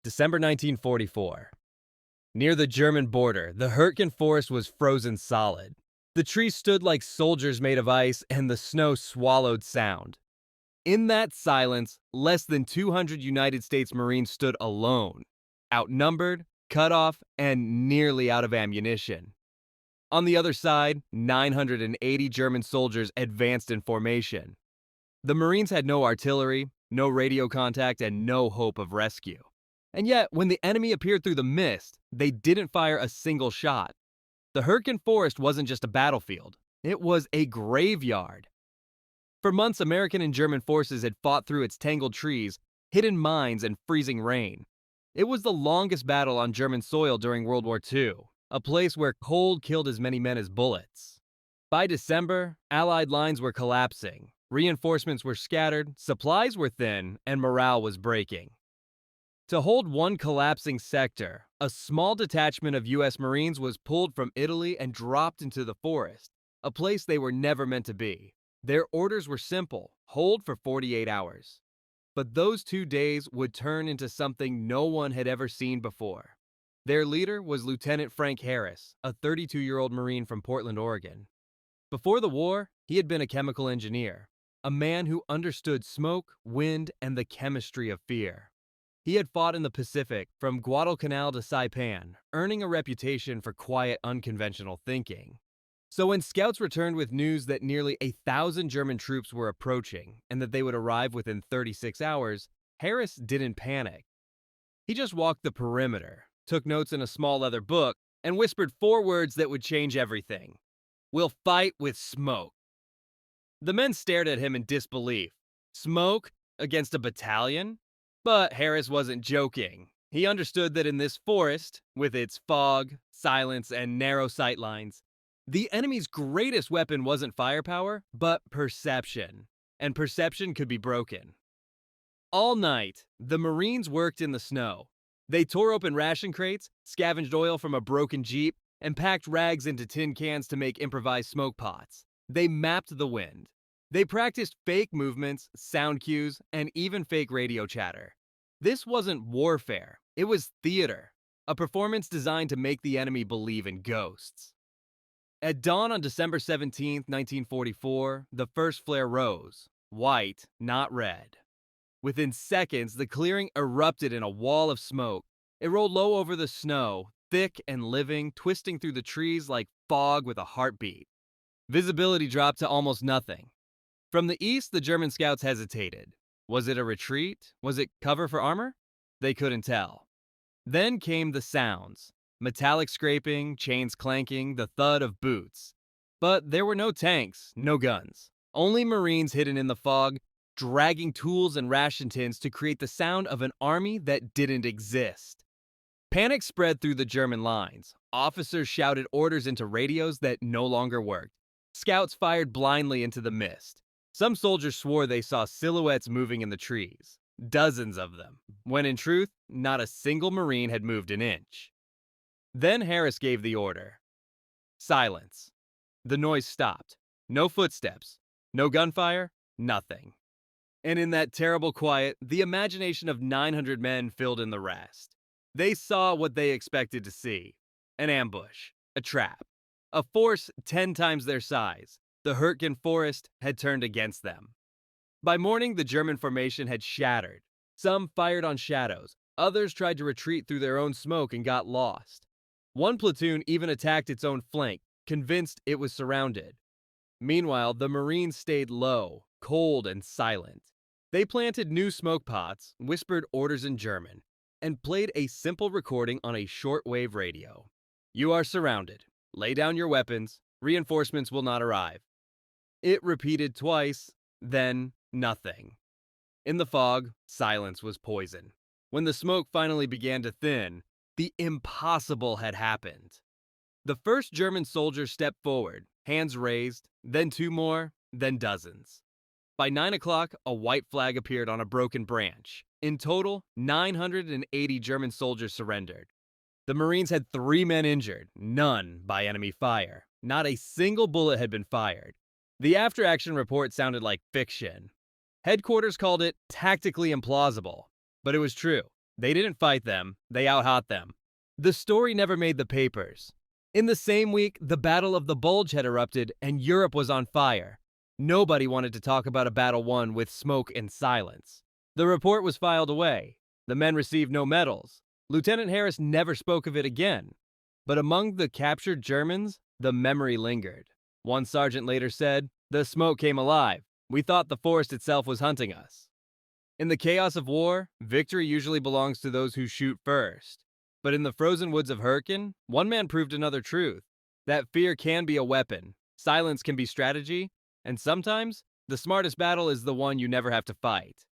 December 1944. Near the German border, the Hürtgen forest was frozen solid. The trees stood like soldiers made of ice, and the snow swallowed sound. In that silence, less than 200 United States Marines stood alone, outnumbered, cut off, and nearly out of ammunition. On the other side, 980 German soldiers advanced in formation. The Marines had no artillery, no radio contact, and no hope of rescue. And yet, when the enemy appeared through the mist, they didn't fire a single shot. The Hürtgen Forest wasn't just a battlefield, it was a graveyard. For months, American and German forces had fought through its tangled trees, hidden mines, and freezing rain. It was the longest battle on German soil during World War II, a place where cold killed as many men as bullets. By December, Allied lines were collapsing, reinforcements were scattered, supplies were thin, and morale was breaking. To hold one collapsing sector, a small detachment of U.S. Marines was pulled from Italy and dropped into the forest, a place they were never meant to be. Their orders were simple: hold for 48 hours. But those 2 days would turn into something no one had ever seen before. Their leader was Lieutenant Frank Harris, a 32-year-old Marine from Portland, Oregon. Before the war, he had been a chemical engineer, a man who understood smoke, wind, and the chemistry of fear. He had fought in the Pacific, from Guadalcanal to Saipan, earning a reputation for quiet, unconventional thinking. So when scouts returned with news that nearly 1,000 German troops were approaching and that they would arrive within 36 hours, Harris didn't panic. He just walked the perimeter, took notes in a small leather book, and whispered 4 words that would change everything. "We'll fight with smoke." The men stared at him in disbelief. Smoke against a battalion? But Harris wasn't joking. He understood that in this forest, with its fog, silence, and narrow sightlines, the enemy's greatest weapon wasn't firepower, but perception. And perception could be broken. All night, the Marines worked in the snow. They tore open ration crates, scavenged oil from a broken Jeep, and packed rags into tin cans to make improvised smoke pots. They mapped the wind. They practiced fake movements, sound cues, and even fake radio chatter. This wasn't warfare, it was theater, a performance designed to make the enemy believe in ghosts. At dawn on December 17, 1944, the first flare rose, white, not red. Within seconds, the clearing erupted in a wall of smoke. It rolled low over the snow, thick and living, twisting through the trees like fog with a heartbeat. Visibility dropped to almost nothing. From the east, the German scouts hesitated. Was it a retreat? Was it cover for armor? They couldn't tell. Then came the sounds. Metallic scraping, chains clanking, the thud of boots. But there were no tanks, no guns. Only Marines hidden in the fog, dragging tools and ration tins to create the sound of an army that didn't exist. Panic spread through the German lines. Officers shouted orders into radios that no longer worked. Scouts fired blindly into the mist. Some soldiers swore they saw silhouettes moving in the trees, dozens of them, when in truth, not a single Marine had moved an inch. Then Harris gave the order. Silence. The noise stopped. No footsteps. No gunfire. Nothing. And in that terrible quiet, the imagination of 900 men filled in the rest. They saw what they expected to see. An ambush. A trap. A force 10 times their size. The Hürtgen forest had turned against them. By morning, the German formation had shattered. Some fired on shadows. Others tried to retreat through their own smoke and got lost. One platoon even attacked its own flank, convinced it was surrounded. Meanwhile, the Marines stayed low, cold, and silent. They planted new smoke pots, whispered orders in German, and played a simple recording on a shortwave radio. "You are surrounded. Lay down your weapons. Reinforcements will not arrive." It repeated twice, then nothing. In the fog, silence was poison. When the smoke finally began to thin, the impossible had happened. The first German soldier stepped forward, hands raised, then 2 more, then dozens. By 9 o'clock, a white flag appeared on a broken branch. In total, 980 German soldiers surrendered. The Marines had 3 men injured, none by enemy fire. Not a single bullet had been fired. The after-action report sounded like fiction. Headquarters called it tactically implausible, but it was true. They didn't fight them, they outhot them. The story never made the papers. In the same week, the Battle of the Bulge had erupted and Europe was on fire. Nobody wanted to talk about a battle won with smoke and silence. The report was filed away. The men received no medals. Lieutenant Harris never spoke of it again. But among the captured Germans, the memory lingered. One sergeant later said, "The smoke came alive. We thought the forest itself was hunting us." In the chaos of war, victory usually belongs to those who shoot first. But in the frozen woods of Hürtgen, one man proved another truth. That fear can be a weapon, silence can be strategy, and sometimes, the smartest battle is the one you never have to fight.